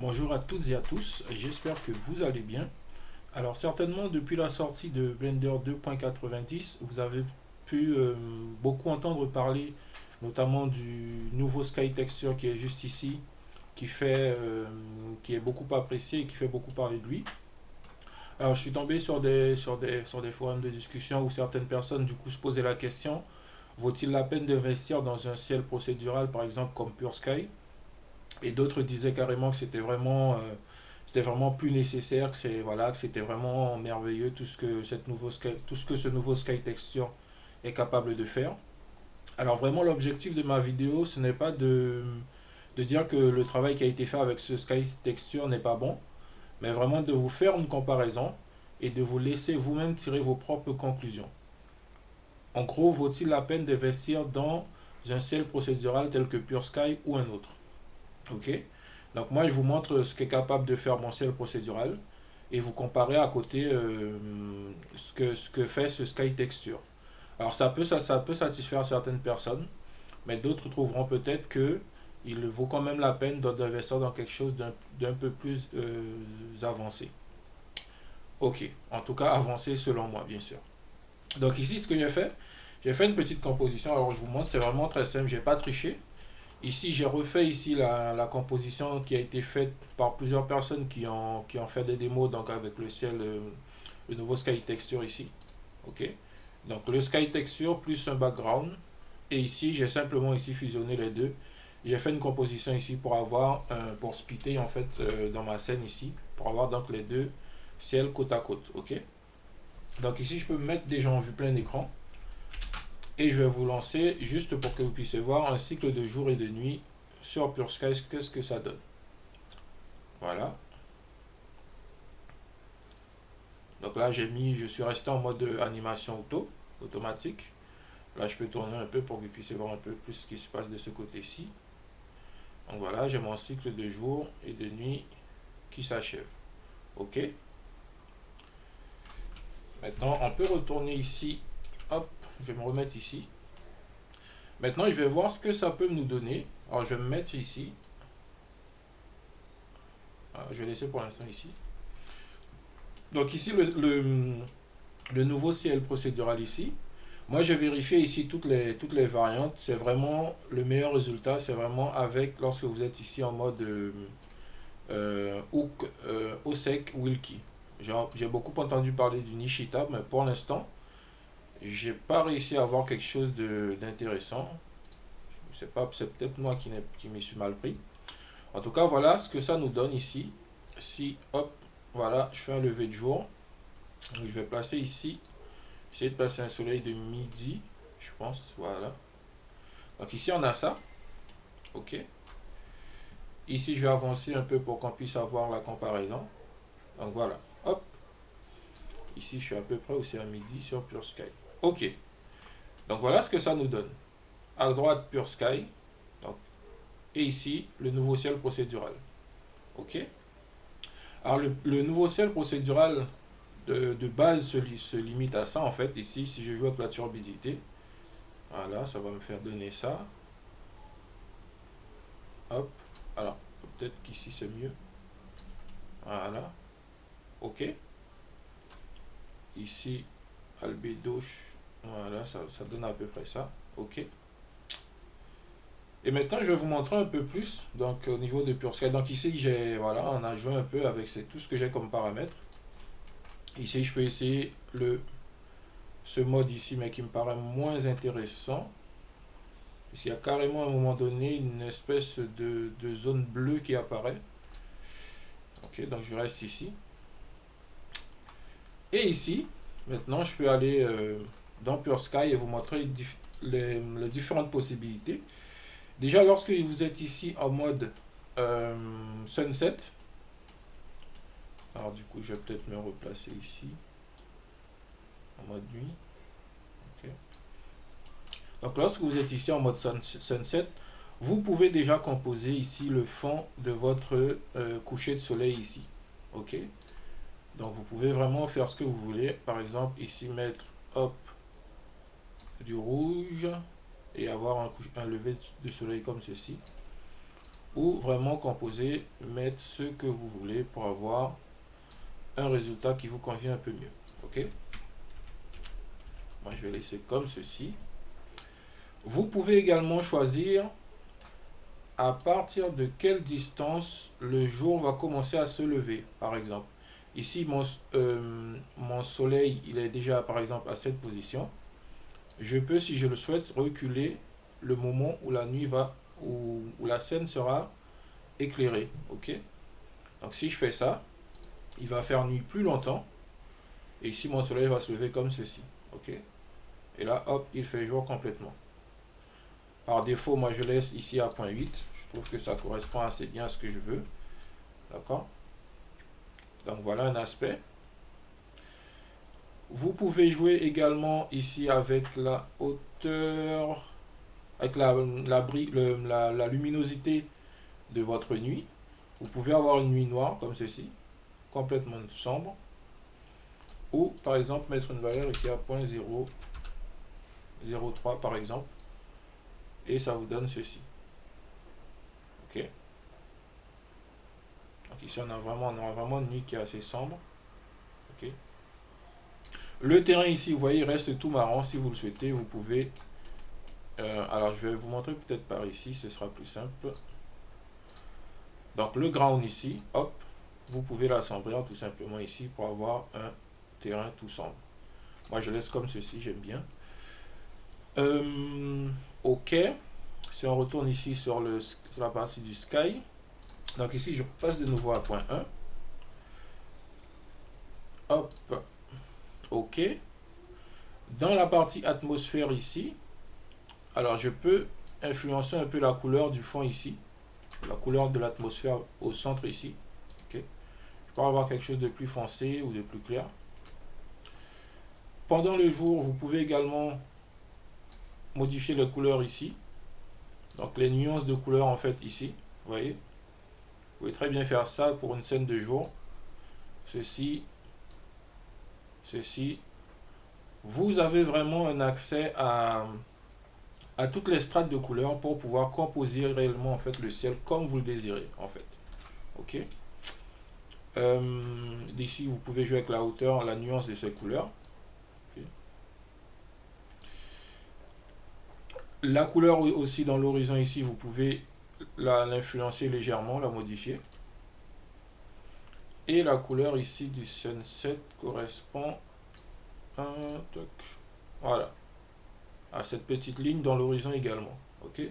Bonjour à toutes et à tous, j'espère que vous allez bien. Alors certainement depuis la sortie de Blender 2.90, vous avez pu beaucoup entendre parler notamment du nouveau Sky Texture qui est juste ici, qui est beaucoup apprécié et qui fait beaucoup parler de lui. Alors je suis tombé sur des forums de discussion où certaines personnes du coup se posaient la question, vaut-il la peine d'investir dans un ciel procédural par exemple comme Pure Sky? Et d'autres disaient carrément que c'était vraiment plus nécessaire, que c'était vraiment merveilleux tout ce que ce nouveau Sky Texture est capable de faire. Alors vraiment l'objectif de ma vidéo, ce n'est pas de dire que le travail qui a été fait avec ce Sky Texture n'est pas bon, mais vraiment de vous faire une comparaison et de vous laisser vous-même tirer vos propres conclusions. En gros, vaut-il la peine d'investir dans un ciel procédural tel que Pure Sky ou un autre? Ok. Donc moi, je vous montre ce qu'est capable de faire mon ciel procédural et vous comparez à côté ce que fait ce Sky Texture. Alors ça peut satisfaire certaines personnes, mais d'autres trouveront peut-être que il vaut quand même la peine d'investir dans quelque chose d'un peu plus avancé. Ok, en tout cas avancé selon moi, bien sûr. Donc ici, ce que j'ai fait une petite composition. Alors je vous montre, c'est vraiment très simple, j'ai pas triché. Ici, j'ai refait ici la composition qui a été faite par plusieurs personnes qui ont fait des démos donc avec le ciel, le nouveau Sky Texture ici. Ok. Donc le Sky Texture plus un background. Et ici, j'ai simplement ici fusionné les deux. J'ai fait une composition ici pour splitter en fait dans ma scène ici, pour avoir donc les deux ciels côte à côte. Ok. Donc ici, je peux me mettre déjà en vue plein écran. Et je vais vous lancer juste pour que vous puissiez voir un cycle de jour et de nuit sur Pure Sky, qu'est-ce que ça donne. Voilà. Donc là, je suis resté en mode animation automatique. Là, je peux tourner un peu pour que vous puissiez voir un peu plus ce qui se passe de ce côté-ci. Donc voilà, j'ai mon cycle de jour et de nuit qui s'achève. Ok. Maintenant, on peut retourner ici. Hop, je vais me remettre ici. Maintenant, je vais voir ce que ça peut nous donner. Alors, je vais me mettre ici. Je vais laisser pour l'instant ici. Donc ici, le nouveau ciel procédural ici. Moi, j'ai vérifié ici toutes les variantes. C'est vraiment le meilleur résultat. C'est vraiment avec lorsque vous êtes ici en mode hook, OSEC Wilkie. J'ai beaucoup entendu parler du Nishita, mais pour l'instant, j'ai pas réussi à avoir quelque chose d'intéressant. Je sais pas, c'est peut-être moi qui m'y suis mal pris. En tout cas, voilà ce que ça nous donne ici. Si, hop, voilà, je fais un lever de jour. Donc, je vais placer ici. Essayer de placer un soleil de midi, je pense. Voilà. Donc ici, on a ça. OK. Ici, je vais avancer un peu pour qu'on puisse avoir la comparaison. Donc voilà. Hop. Ici, je suis à peu près aussi à midi sur Pure Sky. OK. Donc voilà ce que ça nous donne. À droite, Pure Sky. Donc, et ici, le nouveau ciel procédural. OK. Alors, le nouveau ciel procédural de base se limite à ça, en fait. Ici, si je joue avec la turbidité, voilà, ça va me faire donner ça. Hop. Alors, peut-être qu'ici, c'est mieux. Voilà. OK. Ici, albédo. Voilà, ça donne à peu près ça. OK. Et maintenant, je vais vous montrer un peu plus donc au niveau de Pure Sky. Donc ici, voilà, on a joué un peu avec tout ce que j'ai comme paramètres. Ici, je peux essayer ce mode ici, mais qui me paraît moins intéressant. Il y a carrément à un moment donné une espèce de zone bleue qui apparaît. Ok, donc je reste ici. Et ici, maintenant, je peux aller dans Pure Sky et vous montrer les différentes possibilités. Déjà, lorsque vous êtes ici en mode sunset, alors du coup, je vais peut-être me replacer ici en mode nuit. Okay. Donc, lorsque vous êtes ici en mode sunset, vous pouvez déjà composer ici le fond de votre coucher de soleil ici. Ok. Donc, vous pouvez vraiment faire ce que vous voulez. Par exemple, ici mettre hop du rouge et avoir un lever de soleil comme ceci. ou vraiment composer, mettre ce que vous voulez pour avoir un résultat qui vous convient un peu mieux. Ok, moi je vais laisser comme ceci. Vous pouvez également choisir à partir de quelle distance le jour va commencer à se lever, par exemple. Ici, mon soleil, il est déjà, par exemple, à cette position. Je peux, si je le souhaite, reculer le moment où la nuit va, où la scène sera éclairée. Ok. Donc, si je fais ça, il va faire nuit plus longtemps. Et ici, mon soleil va se lever comme ceci. Ok. Et là, hop, il fait jour complètement. Par défaut, moi, je laisse ici à 0.8. Je trouve que ça correspond assez bien à ce que je veux. D'accord. Donc, voilà un aspect. Vous pouvez jouer également ici avec la hauteur, avec la luminosité de votre nuit. Vous pouvez avoir une nuit noire comme ceci, complètement sombre. Ou par exemple mettre une valeur ici à 0.003 par exemple. Et ça vous donne ceci. Ok. Donc ici on a vraiment une nuit qui est assez sombre. Ok. Le terrain ici, vous voyez, il reste tout marron. Si vous le souhaitez, vous pouvez... alors, je vais vous montrer peut-être par ici, ce sera plus simple. Donc, le ground ici, hop, vous pouvez l'assombrir tout simplement ici pour avoir un terrain tout sombre. Moi, je laisse comme ceci, j'aime bien. Ok. Si on retourne ici sur la partie du sky. Donc, ici, je passe de nouveau à point 1. Hop. Ok. Dans la partie atmosphère ici, alors je peux influencer un peu la couleur du fond ici, la couleur de l'atmosphère au centre ici. Okay. Je peux avoir quelque chose de plus foncé ou de plus clair. Pendant le jour, vous pouvez également modifier les couleurs ici. Donc les nuances de couleurs en fait ici, vous voyez. Vous pouvez très bien faire ça pour une scène de jour. Ceci. Vous avez vraiment un accès à toutes les strates de couleurs pour pouvoir composer réellement en fait le ciel comme vous le désirez en fait. Ok. D'ici vous pouvez jouer avec la hauteur, la nuance de ces couleurs. Okay. La couleur aussi dans l'horizon ici, vous pouvez l'influencer légèrement, la modifier. Et la couleur ici du sunset correspond à, voilà, à cette petite ligne dans l'horizon également. Ok.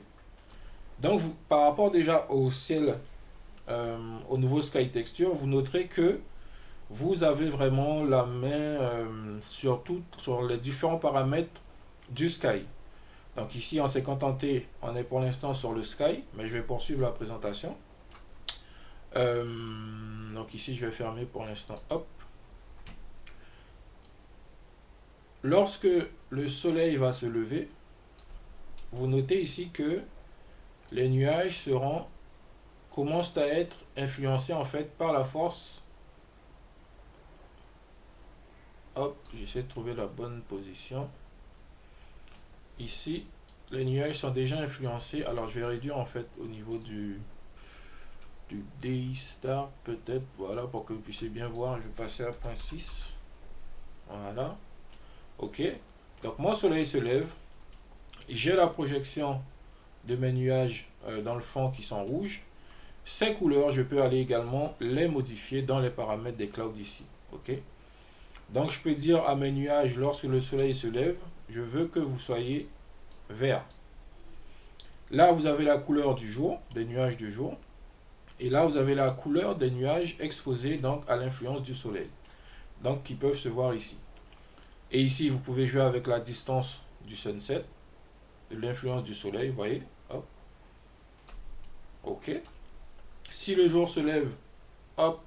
Donc par rapport déjà au ciel, au nouveau sky texture, vous noterez que vous avez vraiment la main sur les différents paramètres du sky. Donc ici on s'est contenté, on est pour l'instant sur le sky, mais je vais poursuivre la présentation. Donc ici je vais fermer pour l'instant. Hop. Lorsque le soleil va se lever, vous notez ici que les nuages commencent à être influencés en fait par la force. Hop, j'essaie de trouver la bonne position. Ici, les nuages sont déjà influencés. Alors je vais réduire en fait au niveau du day star peut-être, voilà, pour que vous puissiez bien voir. Je vais passer à 0.6. Voilà. Ok. Donc mon soleil se lève. J'ai la projection de mes nuages dans le fond qui sont rouges. Ces couleurs, je peux aller également les modifier dans les paramètres des clouds ici. Ok. Donc je peux dire à mes nuages, lorsque le soleil se lève, je veux que vous soyez vert. Là, vous avez la couleur du jour, des nuages du jour. Et là, vous avez la couleur des nuages exposés donc à l'influence du soleil. Donc, qui peuvent se voir ici. Et ici, vous pouvez jouer avec la distance du sunset, de l'influence du soleil, vous voyez. Hop. Ok. Si le jour se lève, hop,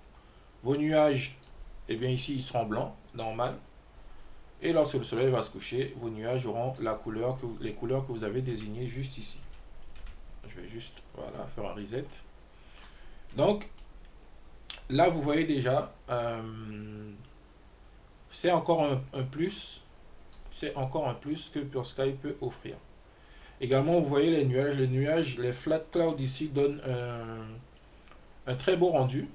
vos nuages, eh bien ici, ils seront blancs, normal. Et lorsque le soleil va se coucher, vos nuages auront les couleurs que vous avez désignées juste ici. Je vais juste, voilà, faire un reset. Donc, là, vous voyez déjà, c'est encore un plus. C'est encore un plus que Pure Sky peut offrir. Également, vous voyez les nuages. Les nuages, les flat clouds ici donnent un très beau rendu.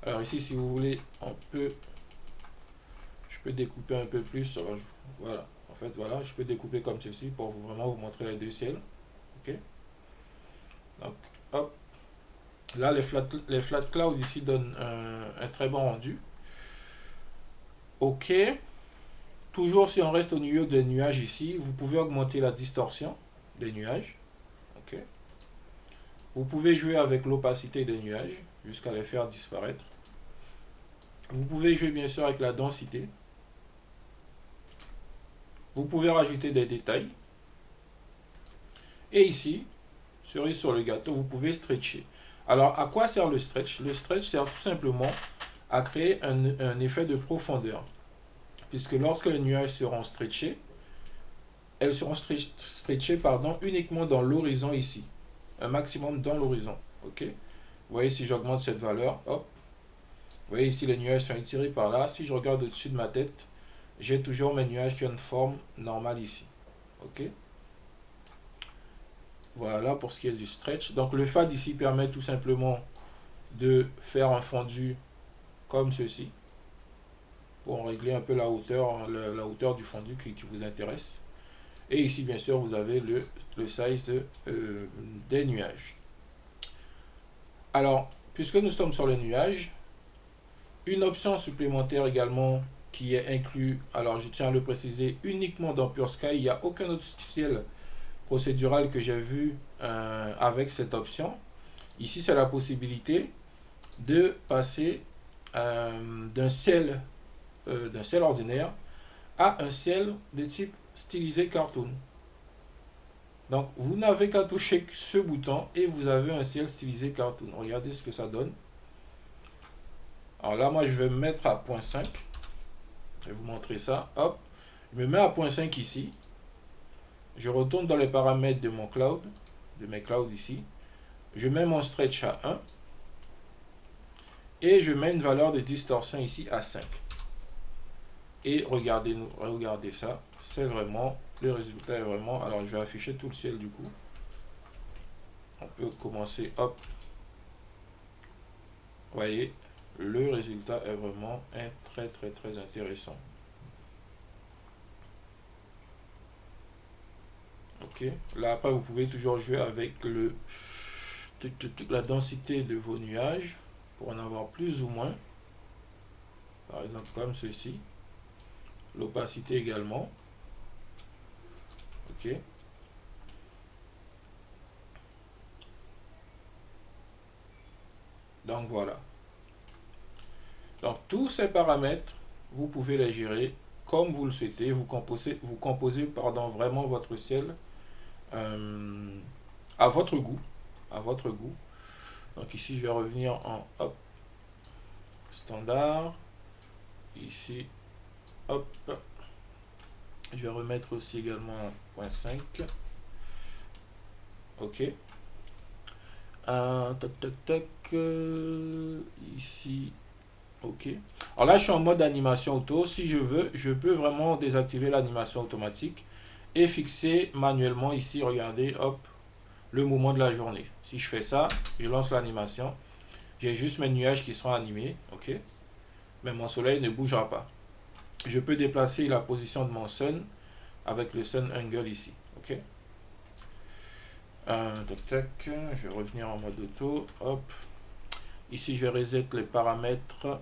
Alors ici, si vous voulez, je peux découper un peu plus. Alors, voilà, en fait, voilà, je peux découper comme ceci pour vraiment vous montrer les deux ciels. Ok. Donc, hop. Là, les flat clouds ici donnent un très bon rendu. Ok. Toujours si on reste au niveau des nuages ici, vous pouvez augmenter la distorsion des nuages. Ok. Vous pouvez jouer avec l'opacité des nuages jusqu'à les faire disparaître. Vous pouvez jouer bien sûr avec la densité. Vous pouvez rajouter des détails. Et ici, cerise sur le gâteau, vous pouvez stretcher. Alors, à quoi sert le stretch? Le stretch sert tout simplement à créer un effet de profondeur. Puisque lorsque les nuages seront stretchés, elles seront stretchées uniquement dans l'horizon ici. Un maximum dans l'horizon. Ok. Vous voyez, si j'augmente cette valeur, hop. Vous voyez ici, les nuages sont étirés par là. Si je regarde au-dessus de ma tête, j'ai toujours mes nuages qui ont une forme normale ici. Ok. Voilà pour ce qui est du stretch. Donc le fade ici permet tout simplement de faire un fondu comme ceci. Pour régler un peu la hauteur du fondu qui vous intéresse. Et ici, bien sûr, vous avez le size des nuages. Alors, puisque nous sommes sur les nuages, une option supplémentaire également qui est inclue, alors je tiens à le préciser, uniquement dans PureSky, il n'y a aucun autre ciel procédural que j'ai vu avec cette option. Ici, c'est la possibilité de passer d'un ciel ordinaire à un ciel de type stylisé cartoon. Donc, vous n'avez qu'à toucher ce bouton et vous avez un ciel stylisé cartoon. Regardez ce que ça donne. Alors là, moi, je vais me mettre à 0.5. Je vais vous montrer ça. Hop. Je me mets à 0.5 ici. Je retourne dans les paramètres de mon cloud, de mes clouds ici. Je mets mon stretch à 1. Et je mets une valeur de distorsion ici à 5. Et regardez ça. C'est vraiment, le résultat est vraiment... Alors, je vais afficher tout le ciel du coup. On peut commencer, hop. Vous voyez, le résultat est vraiment très intéressant. Ok, là après vous pouvez toujours jouer avec la densité de vos nuages pour en avoir plus ou moins. Par exemple comme ceci. L'opacité également. Ok. Donc voilà. Donc tous ces paramètres, vous pouvez les gérer comme vous le souhaitez. Vous composez vraiment votre ciel à votre goût. Donc ici, je vais revenir en hop, standard. Ici, hop. Je vais remettre aussi également 0.5. Ok. Ici. Ok. Alors là, je suis en mode animation auto. Si je veux, je peux vraiment désactiver l'animation automatique et fixer manuellement ici, regardez, hop, le moment de la journée. Si je fais ça, je lance l'animation. J'ai juste mes nuages qui sont animés, ok. Mais mon soleil ne bougera pas. Je peux déplacer la position de mon sun avec le sun angle ici, ok. Je vais revenir en mode auto, hop. Ici, je vais reset les paramètres.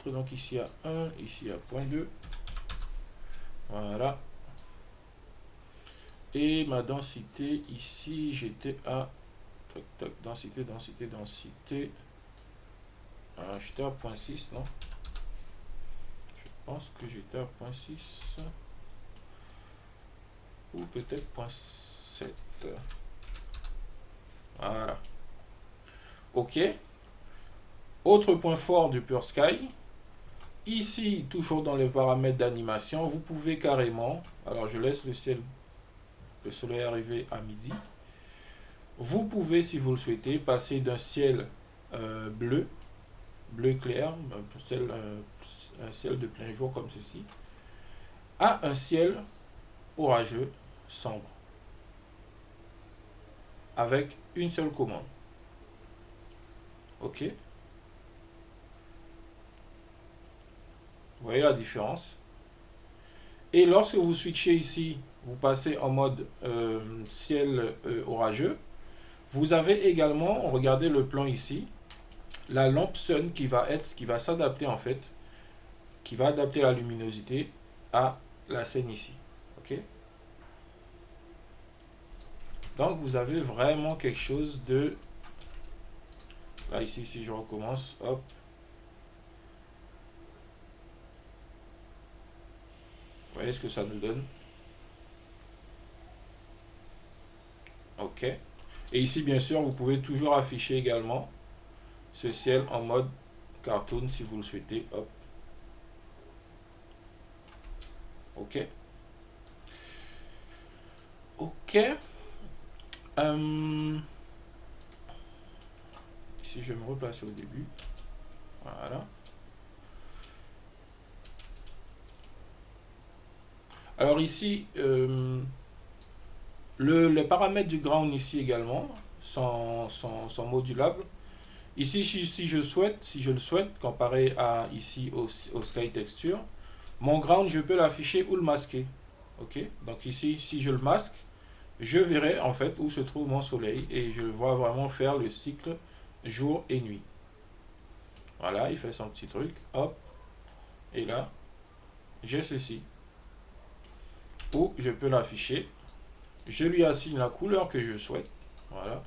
Donc ici à 1, ici à 0.2. Voilà. Et ma densité, ici, j'étais à... densité. J'étais à 0.6, non? Je pense que j'étais à 0.6. Ou peut-être 0.7. Voilà. Ok. Autre point fort du PureSky. Ici, toujours dans les paramètres d'animation, vous pouvez carrément... Alors, je laisse le soleil arriver à midi. Vous pouvez, si vous le souhaitez, passer d'un ciel bleu clair, un ciel de plein jour comme ceci, à un ciel orageux sombre avec une seule commande. Ok, vous voyez la différence. Et lorsque vous switchez ici, vous passez en mode ciel orageux, vous avez également, regardez le plan ici, la lampe sun qui va s'adapter en fait, qui va adapter la luminosité à la scène ici. Ok, donc vous avez vraiment quelque chose de... Là ici, si je recommence, hop. Vous voyez ce que ça nous donne. Ok. Et ici, bien sûr, vous pouvez toujours afficher également ce ciel en mode cartoon si vous le souhaitez. Hop. Ok. Ok. Ici, je vais me replacer au début. Voilà. Alors ici, les paramètres du ground ici également sont modulables. Ici, si je le souhaite, comparé à ici au Sky Texture, mon ground, je peux l'afficher ou le masquer. Ok, donc ici, si je le masque, je verrai en fait où se trouve mon soleil et je vois vraiment faire le cycle jour et nuit. Voilà, il fait son petit truc, hop, et là, j'ai ceci. Ou je peux l'afficher, je lui assigne la couleur que je souhaite, voilà,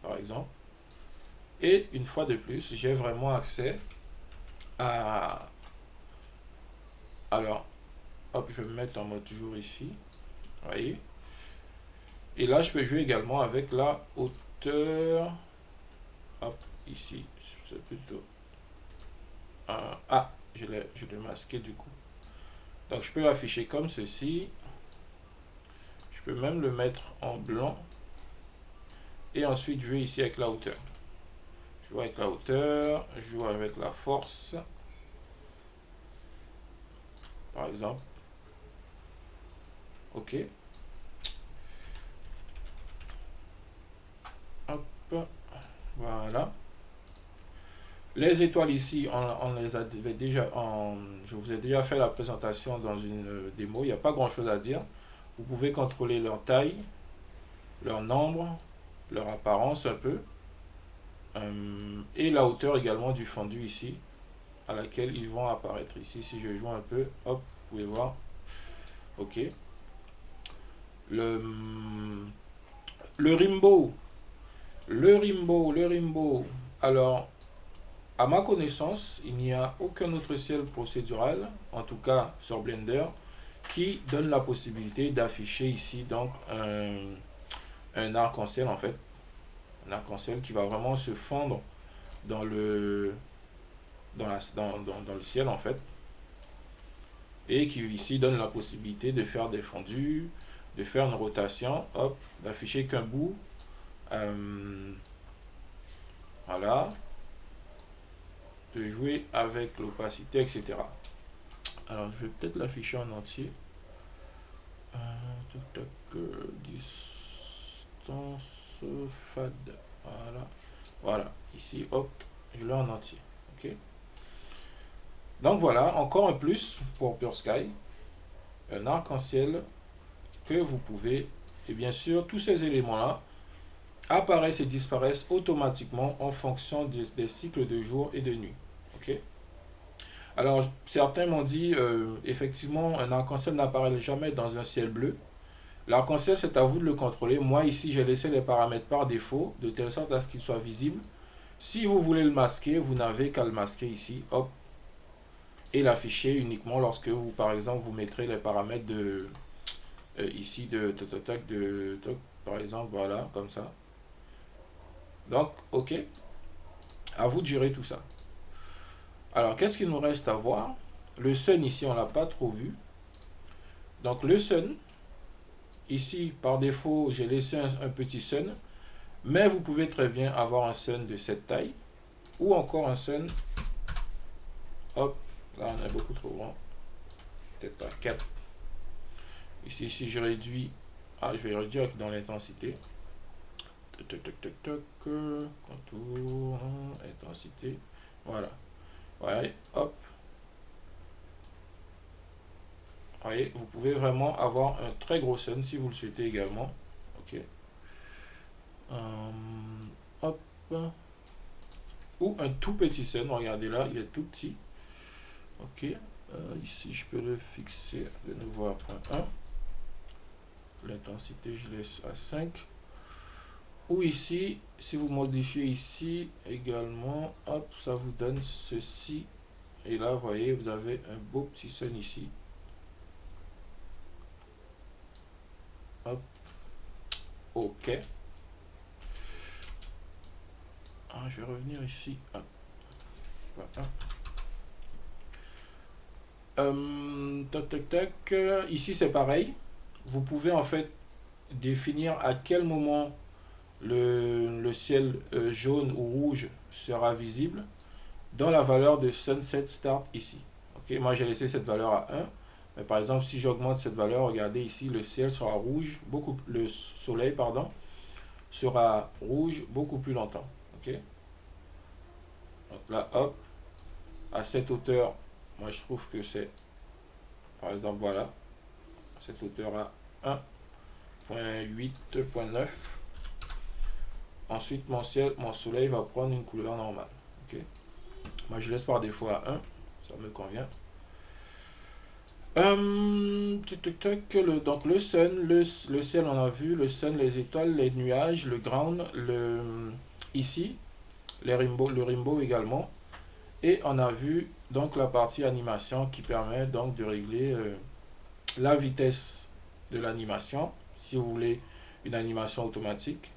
par exemple. Et une fois de plus, j'ai vraiment accès à... Alors, hop, je vais me mettre en mode jour ici, vous voyez. Et là, je peux jouer également avec la hauteur. Hop, ici, c'est plutôt... ah, je l'ai masqué du coup. Donc, je peux l'afficher comme ceci. Je peux même le mettre en blanc. Et ensuite, jouer ici avec la hauteur. Je joue avec la hauteur, je joue avec la force. Par exemple. Ok. Hop, voilà. Les étoiles ici, on les avait déjà, je vous ai déjà fait la présentation dans une démo. Il n'y a pas grand chose à dire. Vous pouvez contrôler leur taille, leur nombre, leur apparence un peu. Et la hauteur également du fondu ici, à laquelle ils vont apparaître. Ici, si je joue un peu, hop, vous pouvez voir. Ok. Le, le Rimbo. Le Rimbo. Alors, à ma connaissance, il n'y a aucun autre ciel procédural, en tout cas sur Blender, qui donne la possibilité d'afficher ici donc un arc-en-ciel en fait. Un arc-en-ciel qui va vraiment se fondre dans le, dans le ciel en fait. Et qui ici donne la possibilité de faire des fondus, de faire une rotation, hop, d'afficher qu'un bout. Voilà. De jouer avec l'opacité, etc. Alors, je vais peut-être l'afficher en entier. Distance fade. Voilà. Voilà. Ici, hop, je l'ai en entier. Ok. Donc voilà, encore un plus pour Pure Sky. Un arc-en-ciel que vous pouvez. Et bien sûr, tous ces éléments-là apparaissent et disparaissent automatiquement en fonction des cycles de jour et de nuit. Ok. Alors, certains m'ont dit, effectivement, un arc-en-ciel n'apparaît jamais dans un ciel bleu. L'arc-en-ciel, c'est à vous de le contrôler. Moi, ici, j'ai laissé les paramètres par défaut, de telle sorte à ce qu'il soit visible. Si vous voulez le masquer, vous n'avez qu'à le masquer ici, hop, et l'afficher uniquement lorsque vous, par exemple, vous mettrez les paramètres de, ici, par exemple, voilà, comme ça. Donc, ok, à vous de gérer tout ça. Alors, qu'est-ce qu'il nous reste à voir? Le sun, ici, on ne l'a pas trop vu. Donc, le sun, ici, par défaut, j'ai laissé un petit sun. Mais vous pouvez très bien avoir un sun de cette taille. Ou encore un sun. Hop, là, on est beaucoup trop grand. Peut-être pas 4. Ici, si je réduis, je vais réduire dans l'intensité. Contour, intensité. Voilà. Ouais, hop. Vous voyez, vous pouvez vraiment avoir un très gros sun si vous le souhaitez également. Ok. Hop. Ou un tout petit sun. Regardez là, il est tout petit. Ok. Ici, je peux le fixer de nouveau à 0.1. L'intensité, je laisse à 5. Ou ici, si vous modifiez ici également, hop, ça vous donne ceci. Et là, vous voyez, vous avez un beau petit sun ici. Hop. Ok. Je vais revenir ici. Voilà. Tac, tac, tac. Ici, c'est pareil. Vous pouvez en fait définir à quel moment le ciel jaune ou rouge sera visible dans la valeur de Sunset Start ici. Ok, moi j'ai laissé cette valeur à 1. Mais par exemple, si j'augmente cette valeur, regardez ici, le ciel sera rouge, le soleil, pardon, sera rouge beaucoup plus longtemps. Ok. Donc là, hop, à cette hauteur, moi je trouve que c'est, par exemple, voilà, cette hauteur à 1.8.9. Ensuite, mon soleil va prendre une couleur normale. Ok. Moi, je laisse par défaut à 1. Ça me convient. Donc, le sun, le ciel, on a vu. Le sun, les étoiles, les nuages, le ground, ici, le rainbow également. Et on a vu donc la partie animation qui permet donc de régler la vitesse de l'animation. Si vous voulez une animation automatique.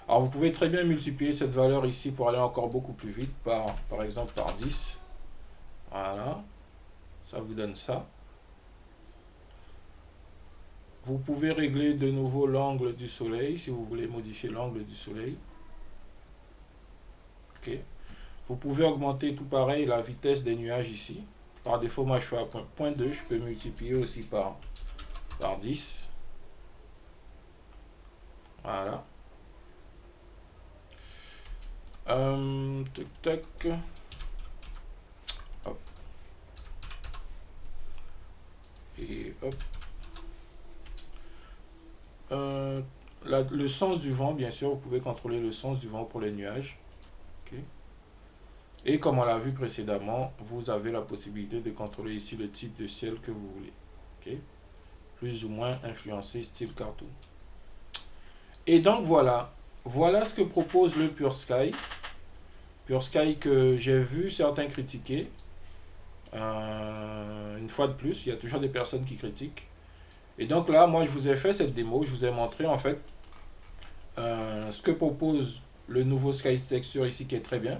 Alors vous pouvez très bien multiplier cette valeur ici pour aller encore beaucoup plus vite, par exemple par 10. Voilà, ça vous donne ça. Vous pouvez régler de nouveau l'angle du soleil si vous voulez modifier l'angle du soleil. Ok. Vous pouvez augmenter tout pareil la vitesse des nuages ici. Par défaut, moi je suis à 0.2, je peux multiplier aussi par 10. Voilà. Tac, tac. Hop. Et hop. Le sens du vent, bien sûr, vous pouvez contrôler le sens du vent pour les nuages. Okay. Et comme on l'a vu précédemment, vous avez la possibilité de contrôler ici le type de ciel que vous voulez. Okay. Plus ou moins influencé style cartoon. Et donc voilà. Voilà ce que propose le Pure Sky. Pure Sky que j'ai vu certains critiquer. Une fois de plus, il y a toujours des personnes qui critiquent. Et donc là, moi, je vous ai fait cette démo. Je vous ai montré en fait ce que propose le nouveau Sky Texture ici qui est très bien.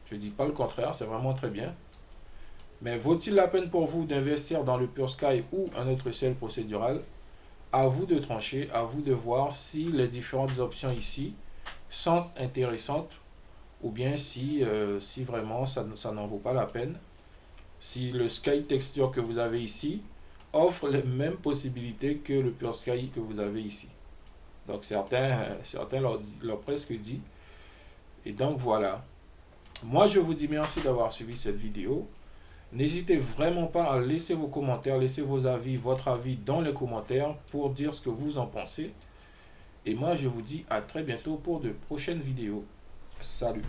Je ne dis pas le contraire, c'est vraiment très bien. Mais vaut-il la peine pour vous d'investir dans le Pure Sky ou un autre ciel procédural? À vous de trancher, à vous de voir si les différentes options ici sont intéressantes ou bien si vraiment ça n'en vaut pas la peine. Si le Sky Texture que vous avez ici offre les mêmes possibilités que le Pure Sky que vous avez ici. Donc certains l'ont presque dit. Et donc voilà. Moi je vous dis merci d'avoir suivi cette vidéo. N'hésitez vraiment pas à laisser vos commentaires, laisser vos avis, votre avis dans les commentaires pour dire ce que vous en pensez. Et moi je vous dis à très bientôt pour de prochaines vidéos. Salut!